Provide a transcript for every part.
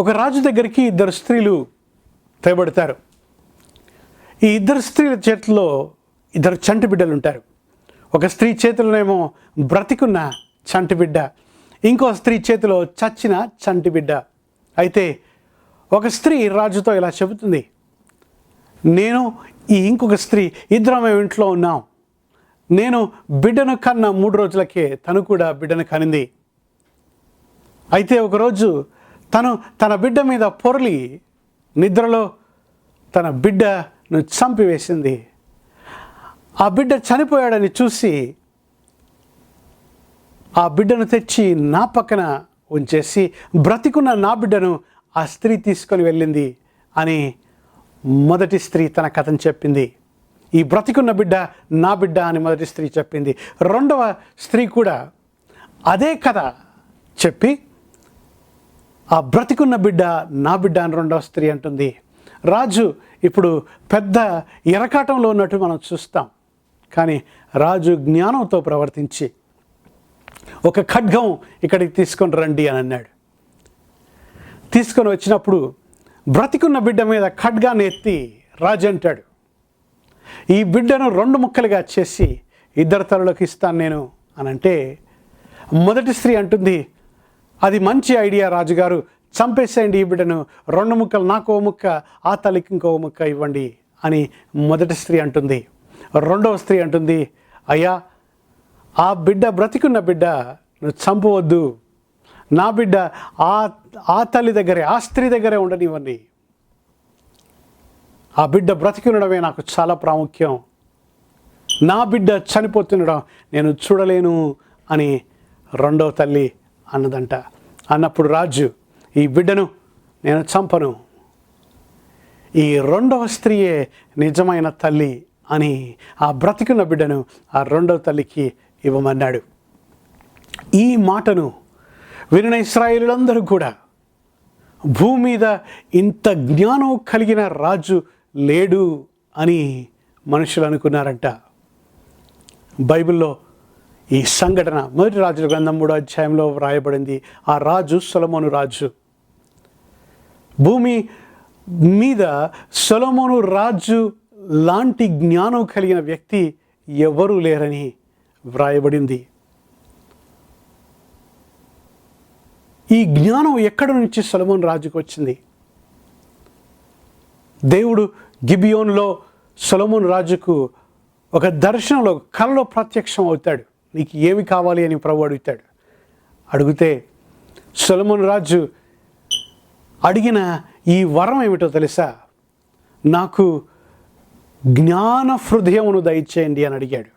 ఒక రాజు దగ్గరికి ఇద్దరు స్త్రీలు తేబడతారు. ఈ ఇద్దరు స్త్రీల చేతిలో ఇద్దరు చంటి బిడ్డలు ఉంటారు. ఒక స్త్రీ చేతిలోనేమో బ్రతికున్న చంటి బిడ్డ, ఇంకో స్త్రీ చేతిలో చచ్చిన చంటి బిడ్డ. అయితే ఒక స్త్రీ రాజుతో ఇలా చెబుతుంది, నేను ఇంకొక స్త్రీ ఇద్దరం మేము ఇంట్లో ఉన్నాం. నేను బిడ్డను కన్న 3 రోజులకే తను కూడా బిడ్డను కనింది. అయితే ఒకరోజు తన బిడ్డ మీద పొరలి నిద్రలో తన బిడ్డను చంపివేసింది. ఆ బిడ్డ చనిపోయాడని చూసి ఆ బిడ్డను తెచ్చి నా పక్కన ఉంచేసి బ్రతికున్న నా బిడ్డను ఆ స్త్రీ తీసుకొని వెళ్ళింది అని మొదటి స్త్రీ తన కథను చెప్పింది. ఈ బ్రతికున్న బిడ్డ నా బిడ్డ అని మొదటి స్త్రీ చెప్పింది. రెండవ స్త్రీ కూడా అదే కథ చెప్పి ఆ బ్రతికున్న బిడ్డ నా బిడ్డ అని రెండవ స్త్రీ అంటుంది. రాజు ఇప్పుడు పెద్ద ఎరకాటంలో ఉన్నట్టు మనం చూస్తాం. కానీ రాజు జ్ఞానంతో ప్రవర్తించి ఒక ఖడ్గం ఇక్కడికి తీసుకొని రండి అని అన్నాడు. తీసుకొని వచ్చినప్పుడు బ్రతికున్న బిడ్డ మీద ఖడ్గాన్ని ఎత్తి రాజు అంటాడు, ఈ బిడ్డను 2 ముక్కలుగా చేసి ఇద్దరు తల్లులకు ఇస్తాను నేను అని అంటే, మొదటి స్త్రీ అంటుంది, అది మంచి ఐడియా రాజుగారు, చంపేసేయండి ఈ బిడ్డను, 2 ముక్కలు నాకు 1 ముక్క, ఆ తల్లికి ఇంకో 1 ముక్క ఇవ్వండి అని మొదటి స్త్రీ అంటుంది. రెండవ స్త్రీ అంటుంది, అయ్యా ఆ బిడ్డ బ్రతికున్న బిడ్డ నువ్వు చంపవద్దు, నా బిడ్డ ఆ తల్లి దగ్గరే, ఆ స్త్రీ దగ్గరే ఉండనివ్వండి, ఆ బిడ్డ బ్రతికునడమే నాకు చాలా ప్రాముఖ్యం, నా బిడ్డ చనిపోతుండడం నేను చూడలేను అని రెండవ తల్లి అన్నదంట. అన్నప్పుడు రాజు, ఈ బిడ్డను నేను చంపను, ఈ రెండవ స్త్రీయే నిజమైన తల్లి అని ఆ బ్రతికున్న బిడ్డను ఆ రెండవ తల్లికి ఇవ్వమన్నాడు. ఈ మాటను వినిన ఇశ్రాయేలులందరూ కూడా భూమి మీద ఇంత జ్ఞానం కలిగిన రాజు లేడు అని మనుషులు అనుకున్నారంట. బైబిల్లో ఈ సంఘటన మొదటి రాజుల గ్రంథం 3వ అధ్యాయంలో వ్రాయబడింది. ఆ రాజు సొలొమోను రాజు. భూమి మీద సొలొమోను రాజు లాంటి జ్ఞానం కలిగిన వ్యక్తి ఎవరూ లేరని వ్రాయబడింది. ఈ జ్ఞానం ఎక్కడి నుంచి సొలొమోను రాజుకు వచ్చింది? దేవుడు గిబియోనులో సొలొమోను రాజుకు ఒక దర్శనంలో, కలలో ప్రత్యక్షం అవుతాడు. నీకు ఏమి కావాలి అని ప్రభువు అడుగుతాడు. అడిగితే సొలొమోను రాజు అడిగిన ఈ వరం ఏమిటో తెలుసా? నాకు జ్ఞాన హృదయమును దయచేయండి అని అడిగాడు.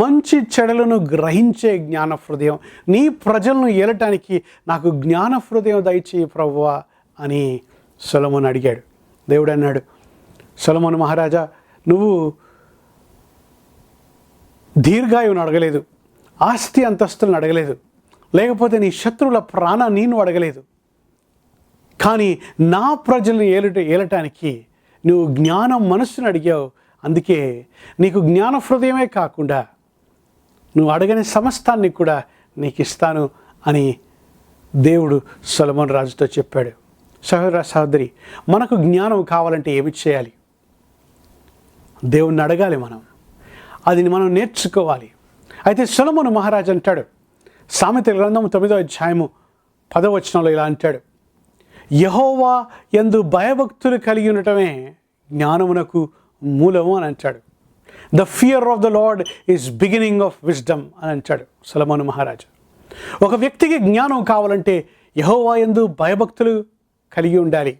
మంచి చెడులను గ్రహించే జ్ఞాన హృదయం, నీ ప్రజలను ఏలటానికి నాకు జ్ఞాన హృదయం దయచేయి ప్రభువా అని సొలొమోను అడిగాడు. దేవుడు అన్నాడు, సొలొమోను మహారాజా, నువ్వు దీర్ఘాయువును అడగలేదు, ఆస్తి అంతస్తులను అడగలేదు, లేకపోతే నీ శత్రువుల ప్రాణాన్ని నువ్వు అడగలేదు, కానీ నా ప్రజలను ఏలటానికి నువ్వు జ్ఞానం మనస్సును అడిగావు. అందుకే నీకు జ్ఞాన హృదయమే కాకుండా నువ్వు అడగని సమస్తాన్ని కూడా నీకు ఇస్తాను అని దేవుడు సొలొమోను రాజుతో చెప్పాడు. సహోదర సహోదరి, మనకు జ్ఞానం కావాలంటే ఏమి చేయాలి? దేవుణ్ణి అడగాలి, అది మనం నేర్చుకోవాలి. అయితే సొలొమోను మహారాజు అంటాడు, సామెతల గ్రంథం 9వ అధ్యాయము 10వ వచనంలో ఇలా అంటాడు, యెహోవా యందు భయభక్తులు కలిగి ఉండటమే జ్ఞానమునకు మూలము అని అంటాడు. The fear of the lord is beginning of wisdom అని అంటాడు సొలొమోను మహారాజు. ఒక వ్యక్తికి జ్ఞానం కావాలంటే యెహోవా యందు భయభక్తులు కలిగి ఉండాలి.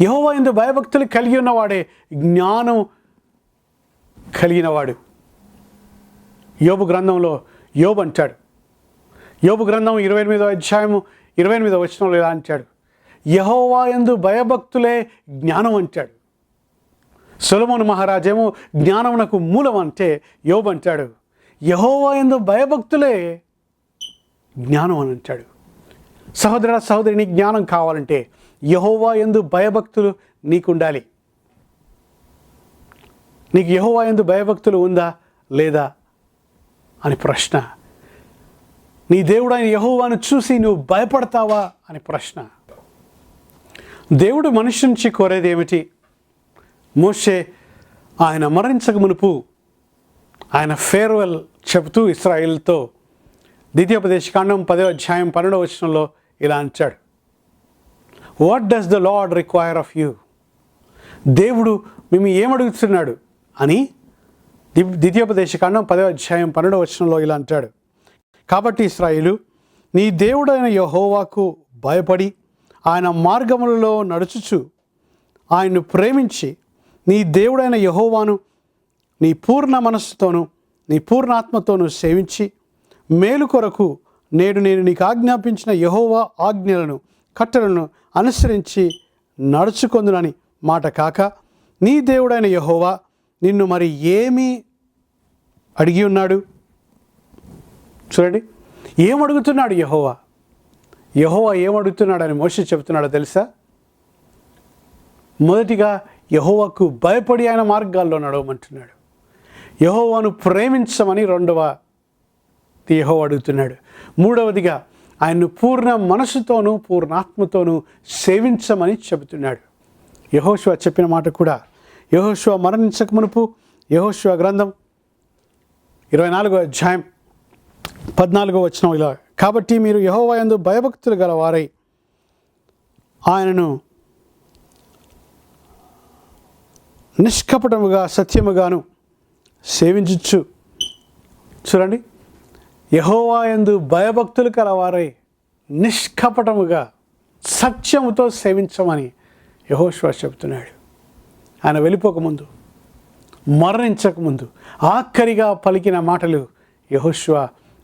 యెహోవా యందు భయభక్తులు కలిగి ఉన్నవాడే జ్ఞానం కలిగినవాడు. యోబు గ్రంథంలో యోబు అంటాడు, యోబు గ్రంథం 28వ అధ్యాయము 28వ వచనంలో ఇలా అంటాడు, యెహోవా యందు భయభక్తులే జ్ఞానం అంటాడు. సొలొమోను మహారాజేమో జ్ఞానమునకు మూలం అంటే యోబు అంటాడు, యెహోవా యందు భయభక్తులే జ్ఞానం అని అంటాడు. సహోదర సహోదరి, నీకు జ్ఞానం కావాలంటే యెహోవా యందు భయభక్తులు నీకు ఉండాలి. నీకు యెహోవా యందు భయభక్తులు ఉందా లేదా అని ప్రశ్న. నీ దేవుడైన యెహోవాను చూసి నువ్వు భయపడతావా అని ప్రశ్న. దేవుడు మనిషి నుంచి కోరేది ఏమిటి? మోషే ఆయన మరణించక మునుపు ఆయన ఫేర్వెల్ చెబుతూ ఇశ్రాయేలుతో ద్వితీయోపదేశకాండం 10వ అధ్యాయం 12వ వచనంలో ఇలా అంటాడు, what does the lord require of you? దేవుడు మేము ఏమడుగుతున్నాడు అని ద్వితీయోపదేశకాండం 10వ అధ్యాయం 12వ వచనంలో ఇలా అంటాడు, కాబట్టి ఇశ్రాయేలు నీ దేవుడైన యెహోవాకు భయపడి ఆయన మార్గములలో నడుచుచు ఆయన్ను ప్రేమించి నీ దేవుడైన యెహోవాను నీ పూర్ణ మనస్సుతోనూ నీ పూర్ణాత్మతోనూ సేవించి మేలు కొరకు నేడు నేను నీకు ఆజ్ఞాపించిన యెహోవా ఆజ్ఞలను కట్టలను అనుసరించి నడుచుకొందునని మాట కాక, నీ దేవుడైన యెహోవా నిన్ను మరి ఏమీ అడిగి ఉన్నాడు? చూడండి, ఏమడుగుతున్నాడు యెహోవా? యెహోవా ఏమడుగుతున్నాడని మోషే చెబుతున్నాడో తెలుసా? మొదటిగా యెహోవాకు భయపడి ఆయన మార్గాల్లో నడవమంటున్నాడు. యెహోవాను ప్రేమించమని రెండవ యెహోవా అడుగుతున్నాడు. మూడవదిగా ఆయన్ను పూర్ణ మనసుతోనూ పూర్ణాత్మతోనూ సేవించమని చెబుతున్నాడు. యెహోషువ చెప్పిన మాట కూడా, యెహోషువ మరణించక మునుపు యెహోషువ గ్రంథం 24వ అధ్యాయం 14వ వచనం ఇలా, కాబట్టి మీరు యెహోవా యందు భయభక్తులు గల వారై ఆయనను నిష్కపటముగా సత్యముగాను సేవించచ్చు. చూడండి, యెహోవా యందు భయభక్తులు కలవారై నిష్కపటముగా సత్యముతో సేవించమని యెహోషువ చెబుతున్నాడు. ఆయన వెళ్ళిపోకముందు, మరణించకముందు ఆఖరిగా పలికిన మాటలు యెహోషువ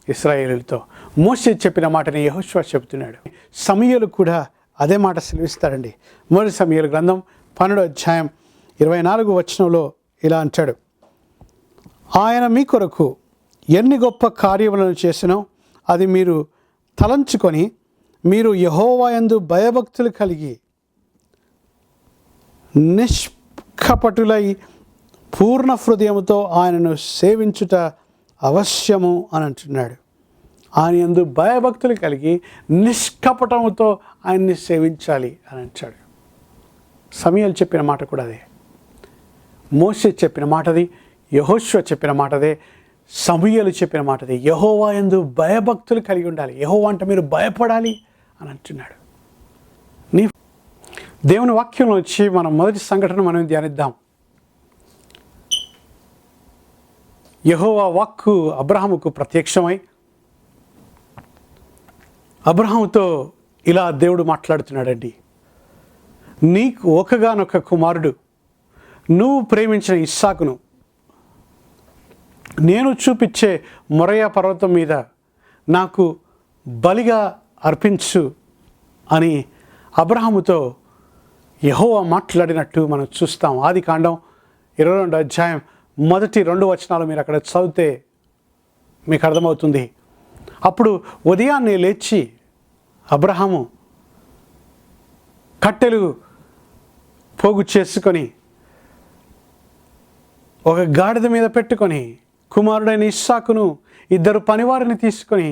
ఇశ్రాయేలుతో, మోషే చెప్పిన మాటని యెహోషువ చెబుతున్నాడు. సమూయేలు కూడా అదే మాట సెలవిస్తాడండి. మొదటి సమూయేలు గ్రంథం 12వ అధ్యాయం 24వ వచనంలో ఇలా అంటాడు, ఆయన మీ కొరకు ఎన్ని గొప్ప కార్యములను చేసినో అది మీరు తలంచుకొని మీరు యెహోవా యందు భయభక్తులు కలిగి నిష్కపటులై పూర్ణ హృదయముతో ఆయనను సేవించుట అవశ్యము అని అంటున్నాడు. ఆయన యందు భయభక్తులు కలిగి నిష్కపటముతో ఆయన్ని సేవించాలి అని అంటాడు. సమూయేలు చెప్పిన మాట కూడా అదే, మోషే చెప్పిన మాటది, యెహోషువ చెప్పిన మాటదే, సమూయేలు చెప్పిన మాటది. యెహోవా యందు భయభక్తులు కలిగి ఉండాలి. యెహోవా అంటే మీరు భయపడాలి అని అంటున్నాడు. దేవుని వాక్యంలో వచ్చి మనం మొదటి సంఘటన మనం ధ్యానిద్దాం. యెహోవా వాక్కు అబ్రహాముకు ప్రత్యక్షమై అబ్రహాముతో ఇలా దేవుడు మాట్లాడుతున్నాడండి, నీకు ఒకగానొక కుమారుడు, నువ్వు ప్రేమించిన ఇస్సాకును నేను చూపించే మొరయా పర్వతం మీద నాకు బలిగా అర్పించు అని అబ్రహాముతో యెహోవా మాట్లాడినట్టు మనం చూస్తాం. ఆదికాండం 22వ అధ్యాయం మొదటి 2 వచనాలు మీరు అక్కడ చదివితే మీకు అర్థమవుతుంది. అప్పుడు ఉదయాన్నే లేచి అబ్రహాము కట్టెలు పోగు చేసుకొని ఒక గాడిద మీద పెట్టుకొని కుమారుడైన ఇస్సాకును 2 పనివారిని తీసుకొని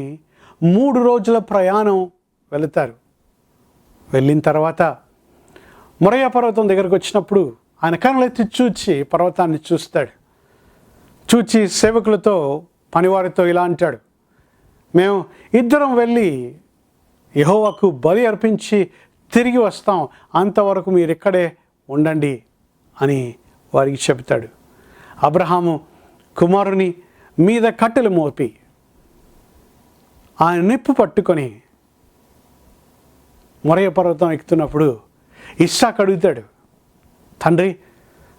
3 రోజుల ప్రయాణం వెళుతారు. వెళ్ళిన తర్వాత మొరయా పర్వతం దగ్గరకు వచ్చినప్పుడు ఆయన కనులెత్తి చూచి పర్వతాన్ని చూస్తాడు. చూచి సేవకులతో పనివారితో ఇలా అంటాడు, మేము 2 వెళ్ళి యెహోవాకు బలి అర్పించి తిరిగి వస్తాం, అంతవరకు మీరు ఇక్కడే ఉండండి అని వారికి చెబుతాడు. అబ్రహాము కుమారుని మీద కట్టెలు మోపి ఆయన నిప్పు పట్టుకొని మొరయా పర్వతం ఎక్కుతున్నప్పుడు ఇస్సాకు అడుగుతాడు, తండ్రి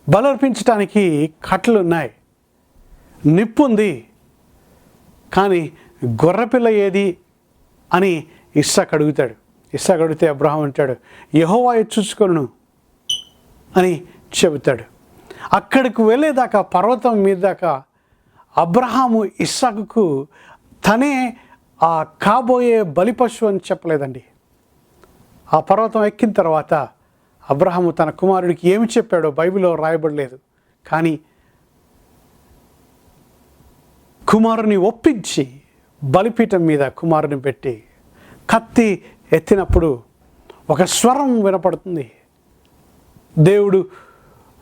బలి అర్పించడానికి కట్టెలు ఉన్నాయి, నిప్పు ఉంది, కానీ గొర్రెపిల్ల ఏది అని ఇస్సాకు అడుగుతాడు. ఇస్సాకు అడిగితే అబ్రహాం అంటాడు, యెహోవా చూసుకొను అని చెబుతాడు. అక్కడికి వెళ్ళేదాకా, పర్వతం మీద దాకా అబ్రహాము ఇస్సాకుకు తనే ఆ కాబోయే బలిపశువు అని చెప్పలేదండి. ఆ పర్వతం ఎక్కిన తర్వాత అబ్రహాము తన కుమారుడికి ఏమి చెప్పాడో బైబిల్లో రాయబడలేదు. కానీ కుమారుని ఒప్పించి బలిపీఠం మీద కుమారుని పెట్టి కత్తి ఎత్తినప్పుడు ఒక స్వరం వినపడుతుంది. దేవుడు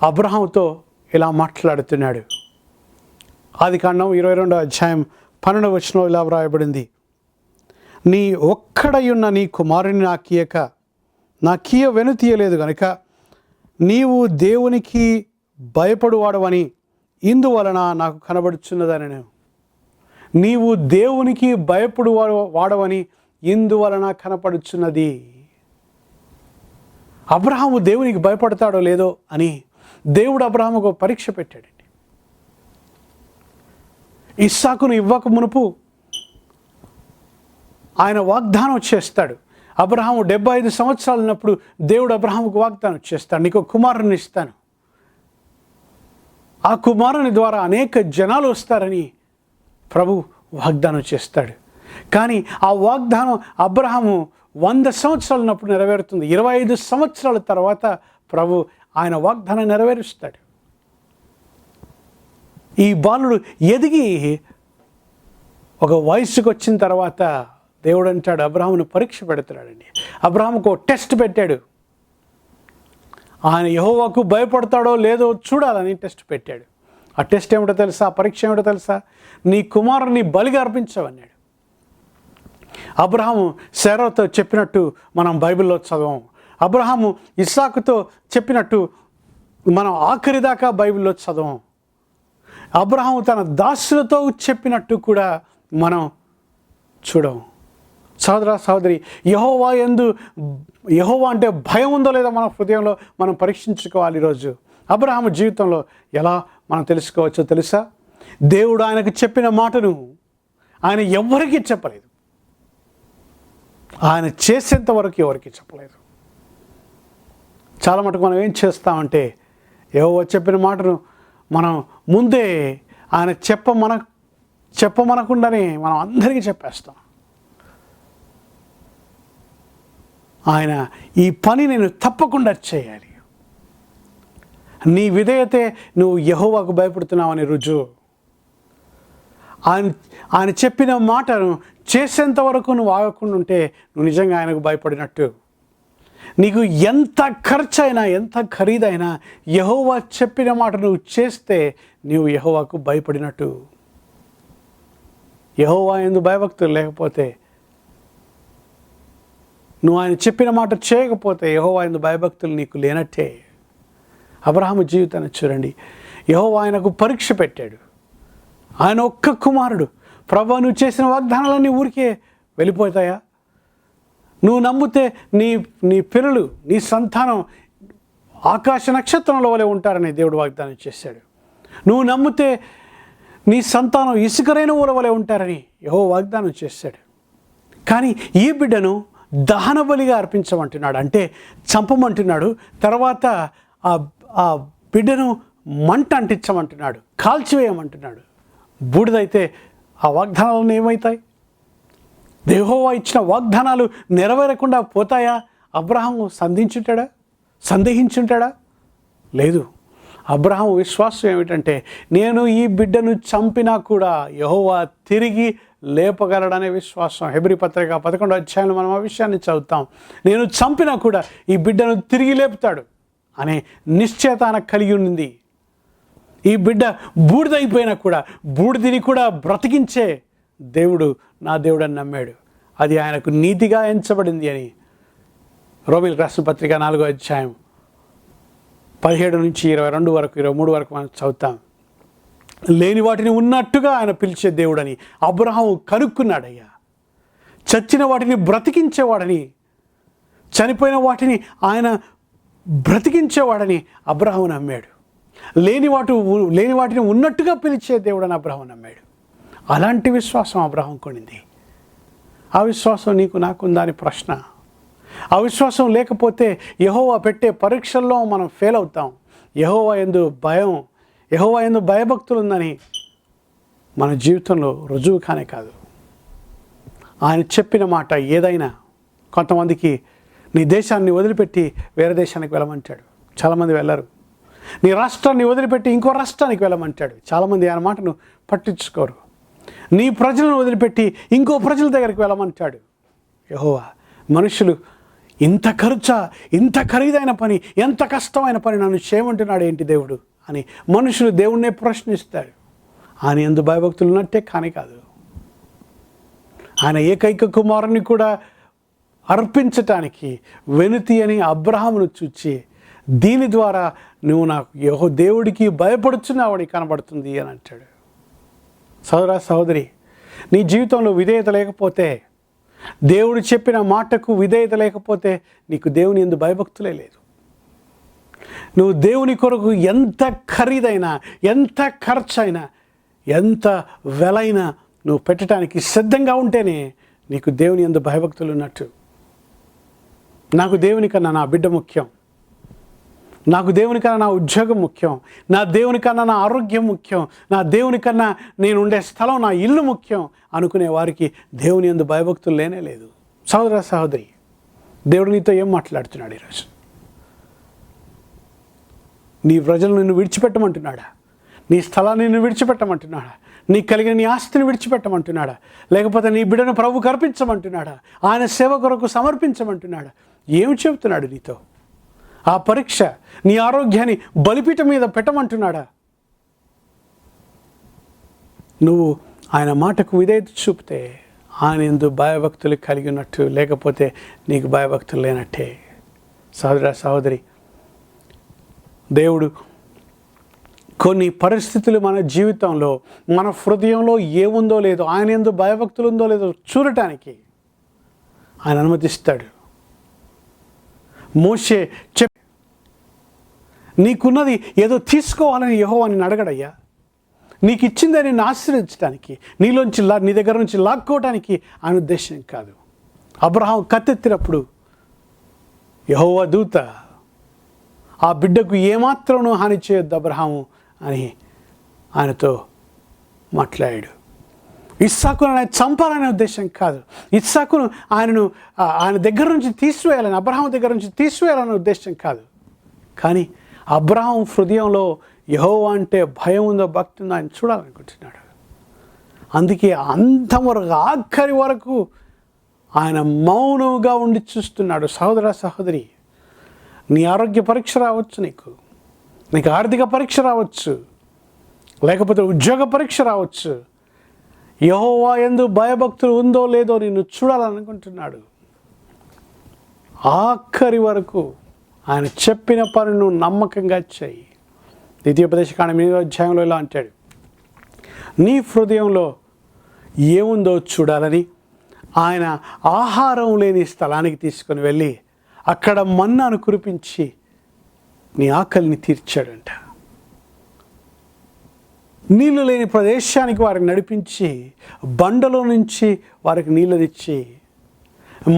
అబ్రహాముతో ఇలా మాట్లాడుతున్నాడు. ఆదికాండం 22వ అధ్యాయం 12వ వచనంలో ఇలా వ్రాయబడింది, నీ ఒక్కడయున్న నీ కుమారుని నాకీయ వెనుతీయలేదు గనుక నీవు దేవునికి భయపడువాడవని ఇందువలన నాకు కనబడుచున్నదని. నీవు దేవునికి భయపడు వాడవని ఇందువలన కనపడుచున్నది. అబ్రహాము దేవునికి భయపడతాడో లేదో అని దేవుడు అబ్రహాముకు పరీక్ష పెట్టాడండి. ఇస్సాకును ఇవ్వక మునుపు ఆయన వాగ్దానం చేస్తాడు. అబ్రహాము 75 సంవత్సరాలు ఉన్నప్పుడు దేవుడు అబ్రహాముకు వాగ్దానం చేస్తాడు, నీకు కుమారుని ఇస్తాను, ఆ కుమారుని ద్వారా అనేక జనాలు వస్తారని ప్రభు వాగ్దానం చేస్తాడు. కానీ ఆ వాగ్దానం అబ్రహాము 100 సంవత్సరాలు ఉన్నప్పుడు నెరవేరుతుంది. 25 సంవత్సరాల తర్వాత ప్రభు ఆయన వాగ్దానం నెరవేరుస్తాడు. ఈ బాలుడు ఎదిగి ఒక వయసుకు వచ్చిన తర్వాత దేవుడు అంటాడు, అబ్రహామును పరీక్ష పెడుతున్నాడండి. అబ్రహాముకు టెస్ట్ పెట్టాడు. ఆయన యెహోవాకు భయపడతాడో లేదో చూడాలని టెస్ట్ పెట్టాడు. ఆ టెస్ట్ ఏమిటో తెలుసా? ఆ పరీక్ష ఏమిటో తెలుసా? నీ కుమారుని బలిగా అర్పించవన్నాడు. అబ్రహాము శారాతో చెప్పినట్టు మనం బైబిల్లో చదవం. అబ్రహాము ఇస్సాకుతో చెప్పినట్టు మనం ఆఖరి దాకా బైబిల్లో చదవం. అబ్రహాము తన దాసులతో చెప్పినట్టు కూడా మనం చూడం. సోదర సోదరి, యెహోవా అంటే భయం ఉందో లేదో మన హృదయంలో మనం పరీక్షించుకోవాలి. ఈరోజు అబ్రహాము జీవితంలో ఎలా మనం తెలుసుకోవచ్చో తెలుసా? దేవుడు ఆయనకు చెప్పిన మాటను ఆయన ఎవరికీ చెప్పలేదు. ఆయన చేసేంత వరకు ఎవరికి చెప్పలేదు. చాలా మటుకు మనం ఏం చేస్తామంటే యెహోవా చెప్పిన మాటను మనం ముందే ఆయన చెప్పమనకుండానే మనం అందరికీ చెప్పేస్తాం. ఆయన ఈ పని నేను తప్పకుండా చేయాలి, నీ విధేయతే నువ్వు యెహోవాకు భయపడుతున్నావని రుజువు. ఆయన చెప్పిన మాటను చేసేంత వరకు నువ్వు ఆగకుండా ఉంటే నువ్వు నిజంగా ఆయనకు భయపడినట్టు. నీకు ఎంత ఖర్చు అయినా ఎంత ఖరీదైనా యెహోవా చెప్పిన మాట నువ్వు చేస్తే నువ్వు యెహోవాకు భయపడినట్టు. యెహోవా యందు భయభక్తులు లేకపోతే, నువ్వు ఆయన చెప్పిన మాట చేయకపోతే యెహోవా యందు భయభక్తులు నీకు లేనట్టే. అబ్రహాము జీవితాన్ని చూడండి. యెహోవా ఆయనకు పరీక్ష పెట్టాడు. ఆయన ఒక్క కుమారుడు. ప్రభువా, నువ్వు చేసిన వాగ్దానాలన్నీ ఊరికే వెళ్ళిపోతాయా? నువ్వు నమ్మితే నీ పిల్లలు, నీ సంతానం ఆకాశ నక్షత్రంలో వలె ఉంటారని దేవుడు వాగ్దానం చేశాడు. నువ్వు నమ్మితే నీ సంతానం ఇసుక రేణువుల వలె ఉంటారని యెహోవా వాగ్దానం చేశాడు. కానీ ఈ బిడ్డను దహన బలిగా అర్పించమంటున్నాడు, అంటే చంపమంటున్నాడు. తర్వాత ఆ బిడ్డను మంట అంటించమంటున్నాడు, కాల్చివేయమంటున్నాడు. బూడిదైతే ఆ వాగ్దానాలను ఏమవుతాయి? యెహోవా ఇచ్చిన వాగ్దానాలు నెరవేరకుండా పోతాయా? అబ్రహాము సందేహించుంటాడా? లేదు. అబ్రహాము విశ్వాసం ఏమిటంటే, నేను ఈ బిడ్డను చంపినా కూడా యెహోవా తిరిగి లేపగలడనే విశ్వాసం. హెబ్రీ పత్రిక 11వ అధ్యాయంలో మనం ఆ విషయాన్ని చదువుతాం. నేను చంపినా కూడా ఈ బిడ్డను తిరిగి లేపుతాడు అనే నిశ్చయత కలిగి ఉంది. ఈ బిడ్డ బూడిదైపోయినా కూడా బూడిదిని కూడా బ్రతికించే దేవుడు నా దేవుడు అని నమ్మాడు. అది ఆయనకు నీతిగా ఎంచబడింది అని రోమీయులకు రాసిన పత్రిక 4వ అధ్యాయం 17 నుంచి 22 వరకు 23 వరకు మనం చదువుతాం. లేని వాటిని ఉన్నట్టుగా ఆయన పిలిచే దేవుడని అబ్రహాము కనుక్కున్నాడయ్యా. చచ్చిన వాటిని బ్రతికించేవాడని, చనిపోయిన వాటిని ఆయన బ్రతికించేవాడని అబ్రహాము నమ్మాడు. లేని వాటిని ఉన్నట్టుగా పిలిచే దేవుడని అబ్రహాము నమ్మాడు. అలాంటి విశ్వాసం అబ్రహాం కొనింది. ఆ విశ్వాసం నీకు నాకుందా అని ప్రశ్న. ఆ విశ్వాసం లేకపోతే యెహోవా పెట్టే పరీక్షల్లో మనం ఫెయిల్ అవుతాం. యెహోవా యందు భయభక్తులు ఉందని మన జీవితంలో రుజువు కానే కాదు. ఆయన చెప్పిన మాట ఏదైనా, కొంతమందికి నీ దేశాన్ని వదిలిపెట్టి వేరే దేశానికి వెళ్ళమంటాడు, చాలామంది వెళ్ళరు. నీ రాష్ట్రాన్ని వదిలిపెట్టి ఇంకో రాష్ట్రానికి వెళ్ళమంటాడు, చాలామంది ఆయన మాటను పట్టించుకోరు. నీ ప్రజలను వదిలిపెట్టి ఇంకో ప్రజల దగ్గరికి వెళ్ళమంటాడు యెహోవా. మనుషులు ఇంత ఖర్చా, ఇంత ఖరీదైన పని, ఎంత కష్టమైన పని నన్ను చేయమంటున్నాడు ఏంటి దేవుడు అని మనుషులు దేవుణ్ణే ప్రశ్నిస్తారు. ఆయన యందు భయభక్తులు ఉన్నట్టే కానీ కాదు. ఆయన ఏకైక కుమారుని కూడా అర్పించటానికి వెనుతీయని అబ్రహామును చూచి దీని ద్వారా నువ్వు నాకు దేవుడికి భయపడుచున్నావని కనబడుతుంది అని అంటాడు. సోదరా సహోదరి, నీ జీవితంలో విధేయత లేకపోతే, దేవుడు చెప్పిన మాటకు విధేయత లేకపోతే నీకు దేవుని యందు భయభక్తులే లేదు. నువ్వు దేవుని కొరకు ఎంత ఖరీదైనా, ఎంత ఖర్చైనా, ఎంత వెలైనా నువ్వు పెట్టడానికి సిద్ధంగా ఉంటేనే నీకు దేవుని యందు భయభక్తులు ఉన్నట్టు. నాకు దేవుని కన్నా నా బిడ్డ ముఖ్యం, నాకు దేవుని కన్నా నా ఉద్యోగం ముఖ్యం, నా దేవుని కన్నా నా ఆరోగ్యం ముఖ్యం, నా దేవుని కన్నా నేను ఉండే స్థలం, నా ఇల్లు ముఖ్యం అనుకునే వారికి దేవుని యందు భయభక్తులు లేనే లేదు. సహోదర సహోదరి, దేవుడు నీతో ఏం మాట్లాడుతున్నాడు ఈరోజు? నీ ప్రజలు నిన్ను విడిచిపెట్టమంటున్నాడా? నీ స్థలాన్ని నిన్ను విడిచిపెట్టమంటున్నాడా? నీకు కలిగిన నీ ఆస్తిని విడిచిపెట్టమంటున్నాడా? లేకపోతే నీ బిడ్డను ప్రభువుకు అర్పించమంటున్నాడా? ఆయన సేవ కొరకు సమర్పించమంటున్నాడా? ఏమి చెబుతున్నాడు నీతో? ఆ పరీక్ష నీ ఆరోగ్యాన్ని బలిపీఠం మీద పెట్టమంటున్నాడా? నువ్వు ఆయన మాటకు విధేయత చూపితే ఆయన యందు భయభక్తులు కలిగి ఉన్నట్టు, లేకపోతే నీకు భయభక్తులు లేనట్టే. సహోదర సహోదరి, దేవుడు కొన్ని పరిస్థితులు మన జీవితంలో, మన హృదయంలో ఏముందో లేదో, ఆయన యందు భయభక్తులు ఉందో లేదో చూడటానికి ఆయన అనుమతిస్తాడు. మోషే నీకున్నది ఏదో తీసుకోవాలని యెహోవాని అడగడయ్యా. నీకు ఇచ్చిందని నిన్ను ఆశీర్వదించడానికి, నీ దగ్గర నుంచి లాక్కోవడానికి ఆయన ఉద్దేశం కాదు. అబ్రహాం కత్తెత్తినప్పుడు యెహోవా దూత ఆ బిడ్డకు ఏమాత్రం హాని చేయొద్దు అబ్రహాము అని ఆయనతో మాట్లాడాడు. ఇస్సాకును ఆయన చంపాలనే ఉద్దేశం కాదు, ఇస్సాకును ఆయన దగ్గర నుంచి తీసివేయాలని, అబ్రహాం దగ్గర నుంచి తీసివేయాలనే ఉద్దేశం కాదు. కానీ అబ్రహాం హృదయంలో యెహోవా అంటే భయం ఉందో, భక్తి ఉందో ఆయన చూడాలనుకుంటున్నాడు. అందుకే అంతవరకు, ఆఖరి వరకు ఆయన మౌనంగా ఉండి చూస్తున్నాడు. సహోదర సహోదరి, నీ ఆరోగ్య పరీక్ష రావచ్చు, నీకు ఆర్థిక పరీక్ష రావచ్చు, లేకపోతే ఉద్యోగ పరీక్ష రావచ్చు. యెహోవా యందు భయభక్తులు ఉందో లేదో నిన్ను చూడాలనుకుంటున్నాడు. ఆఖరి వరకు ఆయన చెప్పిన పనులను నమ్మకంగా చేయి. ద్వితీయోపదేశకాండం 8వ అధ్యాయంలో ఇలా అంటాడు, నీ హృదయంలో ఏముందో చూడాలని ఆయన ఆహారం లేని స్థలానికి తీసుకొని వెళ్ళి అక్కడ మన్నాను కురిపించి నీ ఆకలిని తీర్చాడంట. నీళ్ళు లేని ప్రదేశానికి వారిని నడిపించి బండలో నుంచి వారికి నీళ్ళు తెచ్చి,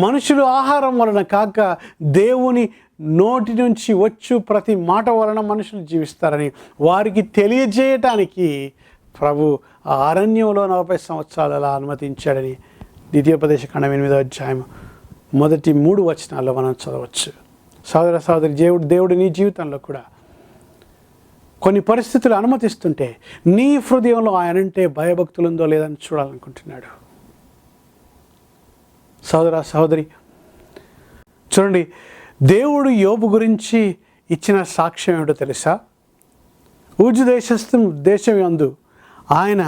మనుషులు ఆహారం వలన కాక దేవుని నోటి నుంచి వచ్చు ప్రతి మాట వలన మనుషులు జీవిస్తారని వారికి తెలియజేయటానికి ప్రభు ఆ అరణ్యంలో 40 సంవత్సరాలు అలా అనుమతించాడని ద్వితీయోపదేశకాండం 8వ అధ్యాయం మొదటి 3 వచనాల్లో మనం చదవచ్చు. సహోదర సహోదరి, దేవుడు నీ జీవితంలో కూడా కొన్ని పరిస్థితులు అనుమతిస్తుంటే నీ హృదయంలో ఆయనంటే భయభక్తులు ఉందో లేదని చూడాలనుకుంటున్నాడు. సహోదర సహోదరి, చూడండి, దేవుడు యోబు గురించి ఇచ్చిన సాక్ష్యం ఏమిటో తెలుసా? ఊజు దేశం యందు ఆయన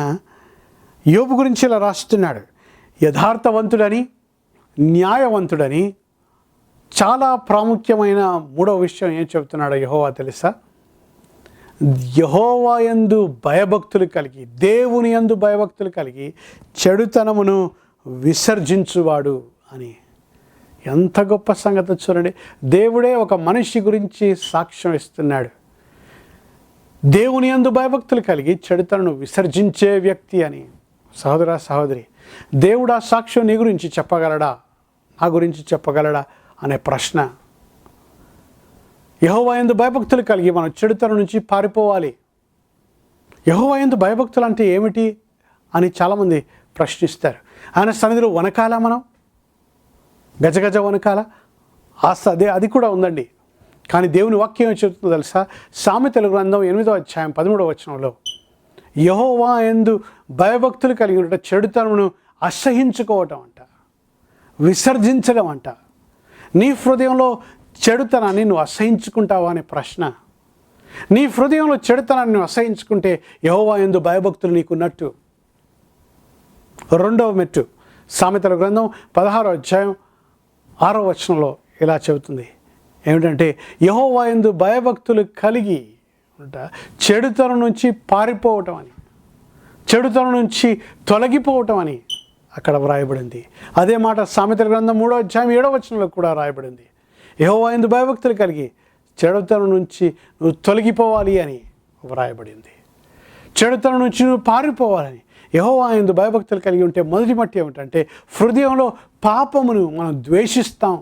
యోబు గురించి ఇలా రాస్తున్నాడు, యథార్థవంతుడని, న్యాయవంతుడని. చాలా ప్రాముఖ్యమైన 3వ విషయం ఏం చెబుతున్నాడో యెహోవా తెలుసా? యెహోవా యందు భయభక్తులు కలిగి, దేవుని యందు భయభక్తులు కలిగి చెడుతనమును విసర్జించువాడు అని. ఎంత గొప్ప సంగతి చూడండి. దేవుడే ఒక మనిషి గురించి సాక్ష్యం ఇస్తున్నాడు. దేవుని యందు భయభక్తులు కలిగి చెడుతనను విసర్జించే వ్యక్తి అని. సహోదర సహోదరి, దేవుడు ఆ సాక్ష్యం నీ గురించి చెప్పగలడా, నా గురించి చెప్పగలడా అనే ప్రశ్న. యెహోవా యందు భయభక్తులు కలిగి మనం చెడుతనం నుంచి పారిపోవాలి. యెహోవా యందు భయభక్తులు అంటే ఏమిటి అని చాలామంది ప్రశ్నిస్తారు. ఆయన సన్నిధిలో వనకాల, మనం గజగజ వనకాల? అది కూడా ఉందండి. కానీ దేవుని వాక్యం ఏం చెబుతుందో తెలుసా? సామెతల గ్రంథం 8వ అధ్యాయం 13వ వచనంలో యెహోవా యందు భయభక్తులు కలిగి ఉండట చెడుతనమును అసహించుకోవటం అంట, విసర్జించడం అంట. నీ హృదయంలో చెడుతనాన్ని నువ్వు అసహించుకుంటావా అనే ప్రశ్న. నీ హృదయంలో చెడుతనాన్ని నువ్వు అసహించుకుంటే యెహోవా యందు భయభక్తులు నీకున్నట్టు. రెండవ మెట్టు సామెతల గ్రంథం 16వ అధ్యాయం 6వ వచనంలో ఇలా చెబుతుంది. ఏమిటంటే యెహోవా యందు భయభక్తులు కలిగి చెడుతనం నుంచి పారిపోవటం అని, చెడుతనం నుంచి తొలగిపోవటం అని అక్కడ వ్రాయబడింది. అదే మాట సామెతల గ్రంథం 3వ అధ్యాయం 7వ వచనంలో కూడా రాయబడింది. యెహోవా యందు భయభక్తులు కలిగి చెడుతనం నుంచి నువ్వు తొలగిపోవాలి అని వ్రాయబడింది. చెడుతనం నుంచి నువ్వు పారిపోవాలని. యెహోవా యందు భయభక్తులు కలిగి ఉంటే మొదటి మట్టి ఏమిటంటే హృదయంలో పాపమును మనం ద్వేషిస్తాం,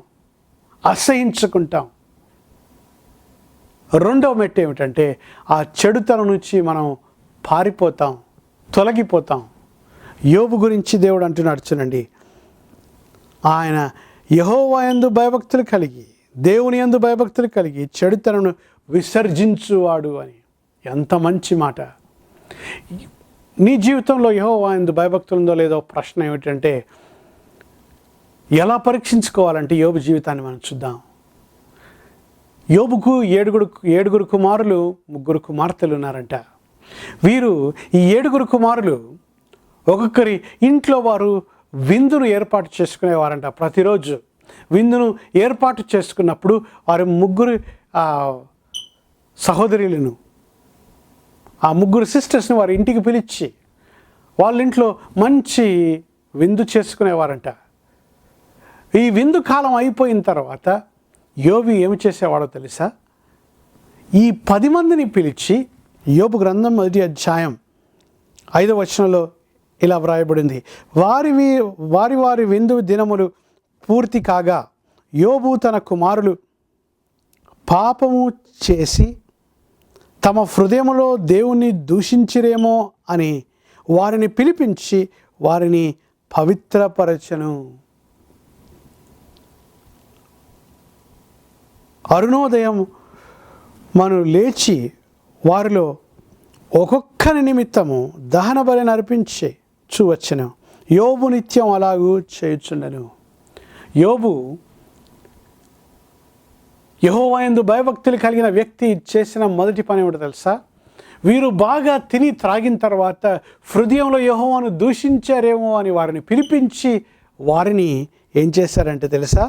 అసహించుకుంటాం. రెండవ మెట్టు ఏమిటంటే ఆ చెడుతనం నుంచి మనం పారిపోతాం, తొలగిపోతాం. యోబు గురించి దేవుడు అంటున్నాడు చూడండి, ఆయన యెహోవా యందు భయభక్తులు కలిగి, దేవుని యందు భయభక్తులు కలిగి చెడుతనను విసర్జించువాడు అని. ఎంత మంచి మాట. నీ జీవితంలో యెహోవా యందు భయభక్తులు ఉందో లేదో ప్రశ్న ఏమిటంటే ఎలా పరీక్షించుకోవాలంటే యోబు జీవితాన్ని మనం చూద్దాం. యోబుకు ఏడుగురు కుమారులు, 3 కుమార్తెలు ఉన్నారంట. వీరు ఈ 7 కుమారులు ఒక్కొక్కరి ఇంట్లో వారు విందును ఏర్పాటు చేసుకునేవారంట. ప్రతిరోజు విందును ఏర్పాటు చేసుకున్నప్పుడు వారి 3 సహోదరులను, ఆ 3 సిస్టర్స్ని వారి ఇంటికి పిలిచి వాళ్ళ ఇంట్లో మంచి విందు చేసుకునేవారంట. ఈ విందు కాలం అయిపోయిన తర్వాత యోబు ఏమి చేసేవాడో తెలుసా? ఈ 10 మందిని పిలిచి, యోబు గ్రంథం 1వ అధ్యాయం 5వ వచనంలో ఇలా వ్రాయబడింది, వారి విందు దినములు పూర్తి కాగా యోబు తన కుమారులు పాపము చేసి తమ హృదయములో దేవుణ్ణి దూషించిరేమో అని వారిని పిలిపించి వారిని పవిత్రపరచెను. అరుణోదయం మనం లేచి వారిలో ఒక్కొక్కరి నిమిత్తము దహన బలిని అర్పించి చూవచ్చును. యోబు నిత్యం అలాగూ చేయుచుండెను. యోబు యెహోవా యందు భయభక్తులు కలిగిన వ్యక్తి చేసిన మొదటి పని ఏమిటో తెలుసా? వీరు బాగా తిని త్రాగిన తర్వాత హృదయంలో యెహోవాను దూషించారేమో అని వారిని పిలిపించి వారిని ఏం చేశారంటే తెలుసా?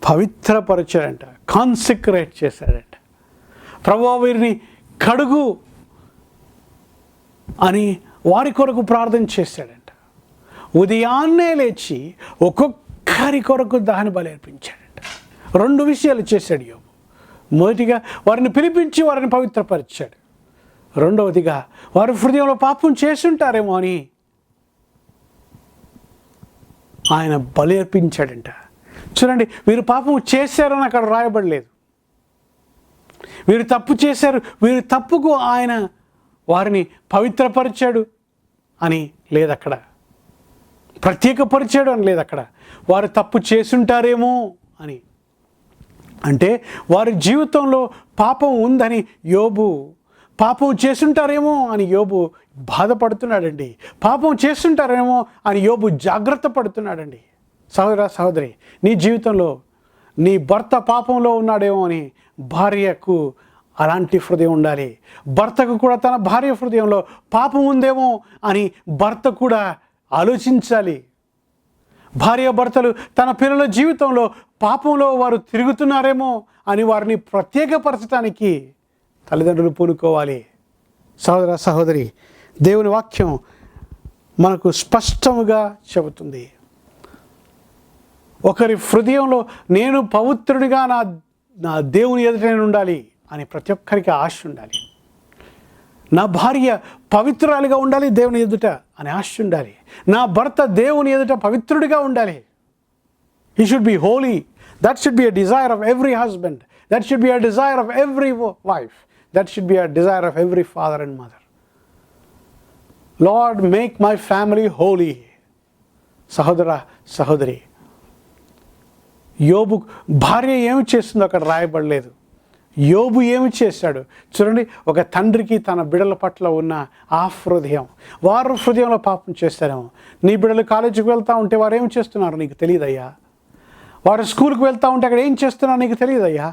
పవిత్రపరిచారంట, కాన్సిక్రేట్ చేశారంట. ప్రభువా వీరిని కడుగు అని వారి కొరకు ప్రార్థన చేశాడంట. ఉదయాన్నే లేచి ఒక్కొక్కరి కొరకు దహన బలి అర్పించాడంట. 2 విషయాలు చేశాడు యోబు. మొదటిగా వారిని పిలిపించి వారిని పవిత్రపరిచాడు. రెండవదిగా వారి హృదయంలో పాపం చేసుంటారేమో అని ఆయన బలి అర్పించాడంట. చూడండి, వీరు పాపం చేశారని అక్కడ రాయబడలేదు. వీరు తప్పు చేశారు, వీరి తప్పుకు ఆయన వారిని పవిత్రపరిచాడు అని లేదు అక్కడ, ప్రత్యేకపరిచాడు అని లేదు అక్కడ. వారు తప్పు చేసుంటారేమో అని, అంటే వారి జీవితంలో పాపం ఉందని యోబు, పాపం చేసుంటారేమో అని యోబు బాధపడుతున్నాడండి. పాపం చేస్తుంటారేమో అని యోబు జాగ్రత్త పడుతున్నాడండి. సహోదర సహోదరి, నీ జీవితంలో నీ భర్త పాపంలో ఉన్నాడేమో అని భార్యకు అలాంటి హృదయం ఉండాలి. భర్తకు కూడా తన భార్య హృదయంలో పాపం ఉందేమో అని భర్త కూడా ఆలోచించాలి. భార్యాభర్తలు తన పిల్లల జీవితంలో పాపంలో వారు తిరుగుతున్నారేమో అని వారిని ప్రత్యేకపరచడానికి తల్లిదండ్రులు పూనుకోవాలి. సహోదర సహోదరి, దేవుని వాక్యం మనకు స్పష్టముగా చెబుతుంది. ఒకరి హృదయంలో నేను పవిత్రుడిగా నా దేవుని ఎదుట నేను ఉండాలి అని ప్రతి ఒక్కరికి ఆశ ఉండాలి. నా భార్య పవిత్రురాలిగా ఉండాలి దేవుని ఎదుట అని ఆశ ఉండాలి. నా భర్త దేవుని ఎదుట పవిత్రుడిగా ఉండాలి. He should be holy. That should be a desire of every husband. That should be a desire of every wife. That should be a desire of every father and mother. Lord, make my family holy. సహోదర సహోదరి, యోబు భార్య ఏమి చేస్తుందో అక్కడ రాయబడలేదు. యోబు ఏమి చేశాడు చూడండి. ఒక తండ్రికి తన బిడ్డల పట్ల ఉన్న ఆ హృదయం, వారు హృదయంలో పాపం చేస్తారేమో. నీ బిడ్డలు కాలేజీకి వెళ్తూ ఉంటే వారు ఏం చేస్తున్నారు నీకు తెలియదయ్యా. వారు స్కూల్కి వెళ్తూ ఉంటే అక్కడ ఏం చేస్తున్నారో నీకు తెలియదయ్యా.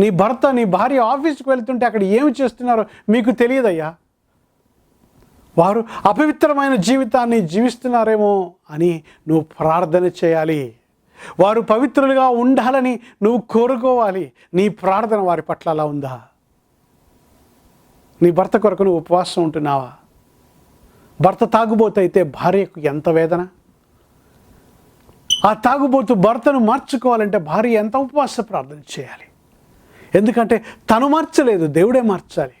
నీ భర్త నీ భార్య ఆఫీస్కి వెళ్తుంటే అక్కడ ఏమి చేస్తున్నారో మీకు తెలియదయ్యా. వారు అపవిత్రమైన జీవితాన్ని జీవిస్తున్నారేమో అని నువ్వు ప్రార్థన చేయాలి. వారు పవిత్రులుగా ఉండాలని నువ్వు కోరుకోవాలి. నీ ప్రార్థన వారి పట్ల అలా ఉందా? నీ భర్త కొరకు నువ్వు ఉపవాసం ఉంటున్నావా? భర్త తాగుబోతు అయితే భార్యకు ఎంత వేదన. ఆ తాగుబోతు భర్తను మార్చుకోవాలంటే భార్య ఎంత ఉపవాస ప్రార్థన చేయాలి. ఎందుకంటే తను మార్చలేదు, దేవుడే మార్చాలి.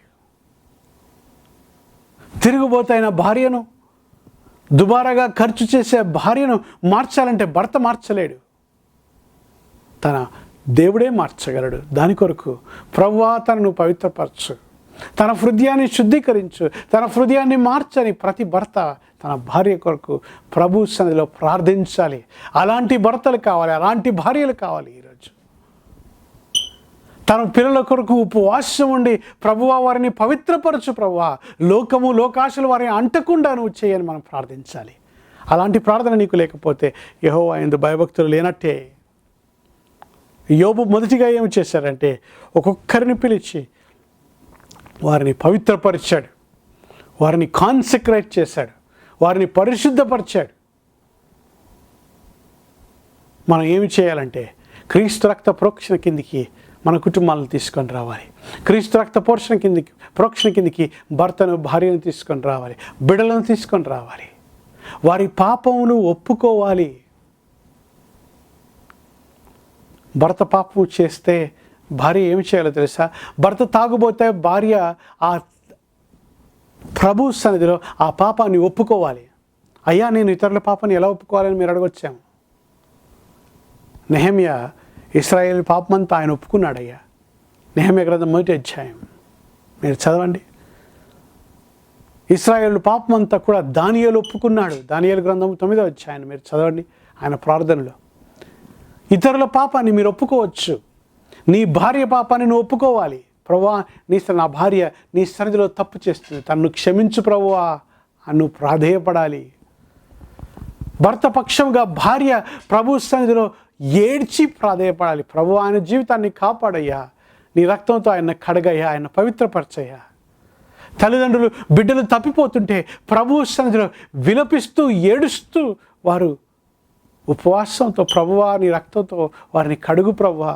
తిరుగుబోతైన భార్యను, దుబారాగా ఖర్చు చేసే భార్యను మార్చాలంటే భర్త మార్చలేడు, తన దేవుడే మార్చగలడు. దాని కొరకు ప్రభువా తనను పవిత్రపరచు, తన హృదయాన్ని శుద్ధీకరించు, తన హృదయాన్ని మార్చని ప్రతి భర్త తన భార్య కొరకు ప్రభు సన్నిధిలో ప్రార్థించాలి. అలాంటి భర్తలు కావాలి, అలాంటి భార్యలు కావాలి. ఈరోజు తన పిల్లల కొరకు ఉపవాసం ఉండి ప్రభువా వారిని పవిత్రపరచు, ప్రభువా లోకము లోకాశలు వారిని అంటకుండా నువ్వు చేయని మనం ప్రార్థించాలి. అలాంటి ప్రార్థన నీకు లేకపోతే యెహోవా యందు భయభక్తులు లేనట్టే. యోబు మొదటిగా ఏమి చేశారంటే ఒక్కొక్కరిని పిలిచి వారిని పవిత్రపరిచాడు, వారిని కాన్సెక్రేట్ చేశాడు, వారిని పరిశుద్ధపరిచాడు. మనం ఏమి చేయాలంటే క్రీస్తు రక్త ప్రోక్షణ కిందికి మన కుటుంబాలను తీసుకొని రావాలి. క్రీస్తు రక్త ప్రోక్షణ కిందికి భర్తను భార్యను తీసుకొని రావాలి, బిడ్డలను తీసుకొని రావాలి. వారి పాపమును ఒప్పుకోవాలి. భర్త పాపం చేస్తే భార్య ఏమి చేయాలో తెలుసా? భర్త తాగుబోతే భార్య ఆ ప్రభు సన్నిధిలో ఆ పాపాన్ని ఒప్పుకోవాలి. అయ్యా నేను ఇతరుల పాపాన్ని ఎలా ఒప్పుకోవాలని మీరు అడగొచ్చాము. నెహెమ్యా ఇశ్రాయేలు పాపమంతా ఆయన ఒప్పుకున్నాడయ్యా. నెహెమ్యా గ్రంథం 1వ అధ్యాయం మీరు చదవండి. ఇశ్రాయేలు పాపమంతా కూడా దానియేలు ఒప్పుకున్నాడు. దానియేలు గ్రంథం 9వ అధ్యాయం మీరు చదవండి. ఆయన ప్రార్థనలో ఇతరుల పాపాన్ని మీరు ఒప్పుకోవచ్చు, నీ భార్య పాపాన్ని నువ్వు ఒప్పుకోవాలి. ప్రభువా నా భార్య నీ సన్నిధిలో తప్పు చేస్తుంది, తనను క్షమించు ప్రభువా అని నువ్వు ప్రాధేయపడాలి. భర్త పక్షంగా భార్య ప్రభు సన్నిధిలో ఏడ్చి ప్రాధేయపడాలి. ప్రభు ఆయన జీవితాన్ని కాపాడయ్యా, నీ రక్తంతో ఆయన కడగయ్యా, ఆయన పవిత్రపరచయ్యా. తల్లిదండ్రులు బిడ్డలు తప్పిపోతుంటే ప్రభు సన్నిధిలో విలపిస్తూ ఏడుస్తూ వారు ఉపవాసంతో ప్రభువా నీ రక్తంతో వారిని కడుగు ప్రభువా.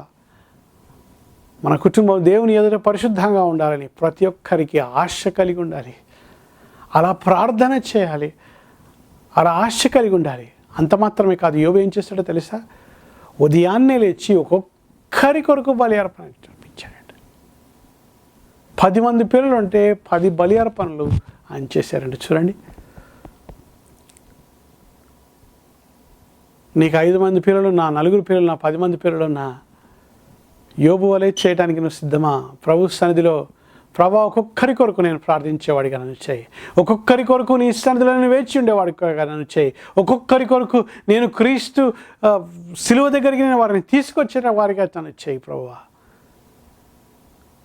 మన కుటుంబం దేవుని ఎదుట పరిశుద్ధంగా ఉండాలని ప్రతి ఒక్కరికి ఆశ కలిగి ఉండాలి. అలా ప్రార్థన చేయాలి, అలా ఆశ కలిగి ఉండాలి. అంత మాత్రమే కాదు, యోబు ఏం చేస్తాడో తెలుసా? ఉదయాన్నే లేచి ఒక్కొక్కరి కొరకు బలి అర్పణ అర్పించాడంట. 10 మంది పిల్లలు ఉంటే 10 బలి అర్పణలు ఆయన చేశారంట. చూడండి, నీకు 5 మంది పిల్లలు నా 4 పిల్లలు నా 10 మంది పిల్లలు నా యోబు వలె చేయడానికి నువ్వు సిద్ధమా? ప్రభు సన్నిధిలో ప్రభా ఒక్కొక్కరి కొరకు నేను ప్రార్థించేవాడిగా నన్ను చేయి, ఒక్కొక్కరి కొరకు నీ సన్నిధిలో నేను వేచి ఉండేవాడిగా నన్ను చేయి, ఒక్కొక్కరి కొరకు నేను క్రీస్తు సిలువ దగ్గరికి నేను వారిని తీసుకొచ్చిన వారిగా నన్ను చేయి ప్రభువా.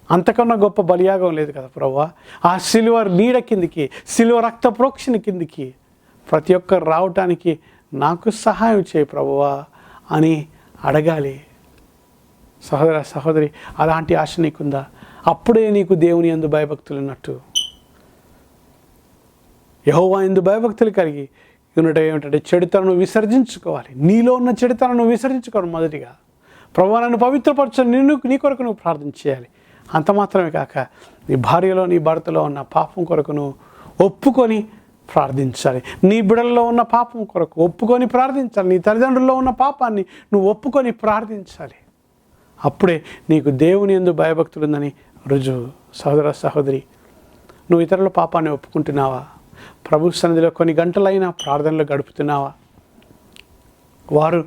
అంతకన్నా గొప్ప బలియాగం లేదు కదా ప్రభువా. ఆ సిలువ నీడ కిందికి, సిలువ రక్త ప్రోక్షణ కిందికి ప్రతి ఒక్కరు రావటానికి నాకు సహాయం చేయి ప్రభువా అని అడగాలి. సహోదర సహోదరి, అలాంటి ఆశ నీకుందా? అప్పుడే నీకు దేవుని యందు భయభక్తులు ఉన్నట్టు. యెహోవా యందు భయభక్తులు కలిగి ఉన్నట్టు ఏమిటంటే చెడుతనను విసర్జించుకోవాలి. నీలో ఉన్న చెడుతనను విసర్జించుకోవాలి. మొదటిగా ప్రభువా నన్ను పవిత్రపరచని నీ కొరకు నువ్వు ప్రార్థన చేయాలి. అంత మాత్రమే కాక నీ భార్యలో నీ భర్తలో ఉన్న పాపం కొరకు నువ్వు ఒప్పుకొని ప్రార్థించాలి. నీ బిడ్డల్లో ఉన్న పాపం కొరకు ఒప్పుకొని ప్రార్థించాలి. నీ తల్లిదండ్రుల్లో ఉన్న పాపాన్ని నువ్వు ఒప్పుకొని ప్రార్థించాలి. అప్పుడే నీకు దేవుని యందు భయభక్తులు ఉందని రుజువు. సహోదర సహోదరి, నువ్వు ఇతరుల పాపాన్ని ఒప్పుకుంటున్నావా? ప్రభు సన్నిధిలో కొన్ని గంటలైనా ప్రార్థనలు గడుపుతున్నావా? వారు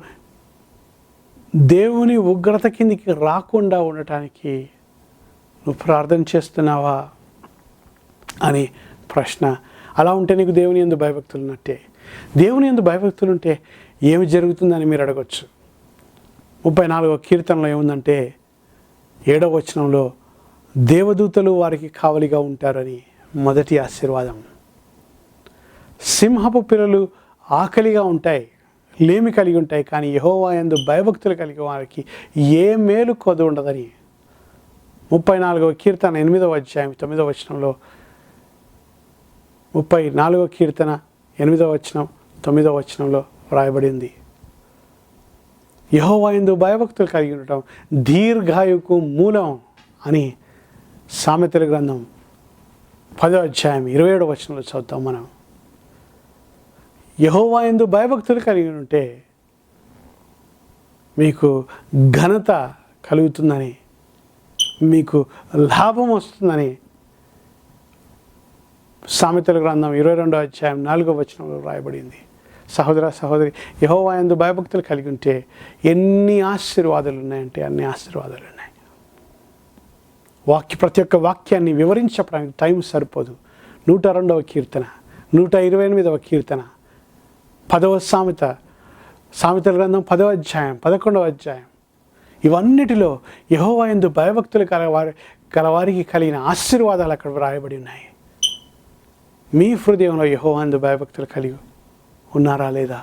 దేవుని ఉగ్రత కిందికి రాకుండా ఉండటానికి నువ్వు ప్రార్థన చేస్తున్నావా అని ప్రశ్న. అలా ఉంటే నీకు దేవుని యందు భయభక్తులు ఉన్నట్టే. దేవుని యందు భయభక్తులు ఉంటే ఏమి జరుగుతుందని మీరు అడగచ్చు. 34వ కీర్తనలో ఏముందంటే 7వ వచనంలో దేవదూతలు వారికి కావలిగా ఉంటారని మొదటి ఆశీర్వాదం. సింహపు పిల్లలు ఆకలిగా ఉంటాయి, లేమి కలిగి ఉంటాయి, కానీ యెహోవా యందు భయభక్తులు కలిగి వారికి ఏ మేలు కొదు ఉండదని 34వ కీర్తన 8వ అధ్యాయం 9వ వచనంలో, 34వ కీర్తన 8వ వచనం 9వ వచనంలో వ్రాయబడింది. యెహోవా యందు భయభక్తులు కలిగి ఉండటం దీర్ఘాయువుకు మూలం అని సామెతల గ్రంథం 10వ అధ్యాయం 27వ వచనంలో చదువుతాం మనం. యెహోవా యందు భయభక్తులు కలిగి ఉంటే మీకు ఘనత కలుగుతుందని, మీకు లాభం వస్తుందని సామెతల గ్రంథం 22వ అధ్యాయం 4వ వచనంలో రాయబడింది. సహోదర సహోదరి, యెహోవా యందు భయభక్తులు కలిగి ఉంటే ఎన్ని ఆశీర్వాదాలు ఉన్నాయంటే అన్ని ఆశీర్వాదాలు ఉన్నాయి. ప్రతి ఒక్క వాక్యాన్ని వివరించడానికి టైం సరిపోదు. 102వ కీర్తన, 128వ కీర్తన, 10వ సామెతల గ్రంథం 10వ అధ్యాయం, 11వ అధ్యాయం, ఇవన్నిటిలో యెహోవా యందు భయభక్తులు కలవారికి కలిగిన ఆశీర్వాదాలు అక్కడ వ్రాయబడి ఉన్నాయి. మీ హృదయంలో యెహోవా యందు భయభక్తులు కలిగి ఉన్నారా లేదా?